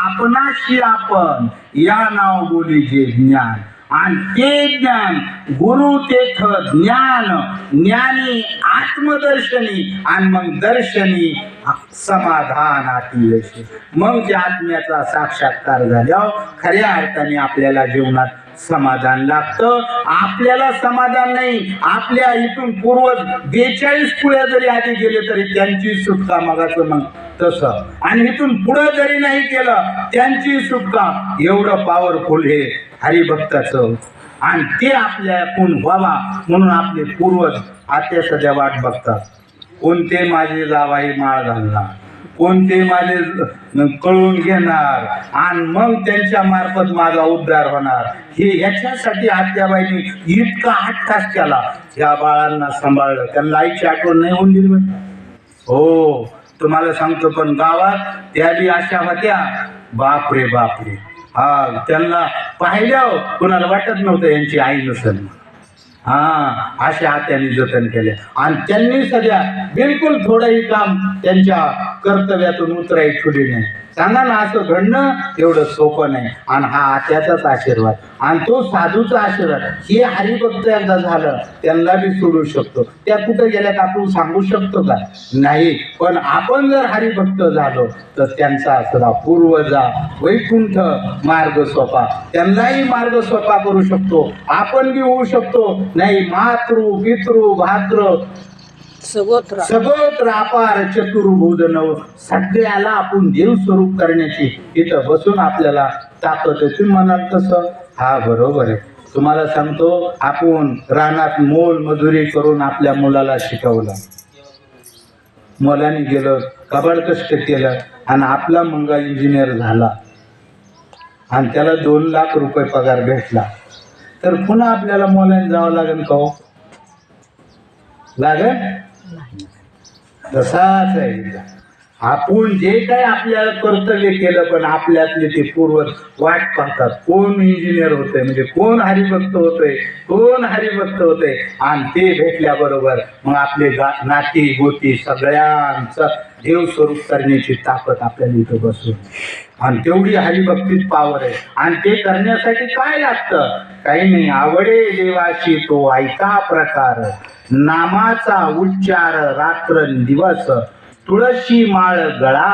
आपणाशी आपण या नाव बोली जे ज्ञान आणि ते ज्ञान गुरु तेथ ज्ञान ज्ञानी आत्मदर्शनी आणि मग दर्शनी समाधान आती मग त्या आत्म्याचा साक्षात्कार झाल्यावर खऱ्या अर्थाने आपल्याला जीवनात समाधान लागतं. आपल्याला समाधान नाही, आपल्या इथून पूर्वज 42 पुढे जरी आधी गेले तरी त्यांची सुटका मगाचं मग तसं आणि इथून पुढे जरी नाही केलं त्यांची सुटका एवढं पॉवरफुल हे हरिभक्ताचं आणि ते आपल्याकडून व्हावा म्हणून आपले पूर्वज आता सध्या वाट बघतात. कोणते माझे जावाई माळ घालणार, कोणते माझे कळून घेणार आणि मग त्यांच्या मार्फत माझा उद्धार होणार हे ह्याच्यासाठी आत्याबाईंनी इतका अट्टास केला. या बाळांना सांभाळलं, त्यांना आईची आठवण नाही होऊन दिली. हो तुम्हाला सांगतो, पण गावात त्या बी अशा होत्या बापरे बापरे. हा त्यांना पाहिल्यावर कुणाला वाटत नव्हतं यांची आई नसेल. हा अशा हात्याने जतन केले आणि त्यांनी सध्या बिलकुल थोडंही काम त्यांच्या कर्तव्यातून उतराई ठेवली नाही. सांगा ना, असं घडणं एवढं सोपं नाही. आणि हा आत्याचाच आशीर्वाद आणि तो साधूचा आशीर्वाद. हे हरिभक्त एकदा झालं त्यांना बी सोडू शकतो. त्या कुठे गेल्यात आपण सांगू शकतो का? नाही. पण आपण जर हरिभक्त झालो तर त्यांचा सदा पूर्वजा वैकुंठ मार्ग सोपा, त्यांनाही मार्ग सोपा करू शकतो. आपण बी होऊ शकतो. नाही मातृ पितृ भात्र सगोत्र अपार चतुर्भुज नव सगळ्याला आपण देव स्वरूप करण्याची इथं बसून आपल्याला ताकद आहे. तुम्ही म्हणाल तसं हा बरोबर आहे. तुम्हाला सांगतो, आपण रानात मोल मजुरी करून आपल्या मुलाला शिकवलं, मुलाने गेलं कबाड कष्ट केलं आणि आपला मुलगा इंजिनियर झाला आणि त्याला 2 लाख रुपये पगार भेटला तर पुन्हा आपल्याला मुलाने जावं लागेल का हो? लागेल? तसाच आहे. आपण जे काय आपल्याला कर्तव्य केलं पण आपल्यातले ते पूर्वज वाट पाहतात. कोण इंजिनियर होतंय, म्हणजे कोण हरिभक्त होतंय, कोण हरिभक्त होतंय आणि ते भेटल्याबरोबर मग आपले नाती गोती सगळ्यांचं देव स्वरूप करण्याची ताकद आपल्याला इथं बसून आणि तेवढी हरिभक्तीत पावर आहे. आणि ते करण्यासाठी काय लागतं? काही नाही. आवडे देवाशी तो ऐका प्रकार, नामाचा उच्चार रात्र दिवस, तुळशी माळ गळा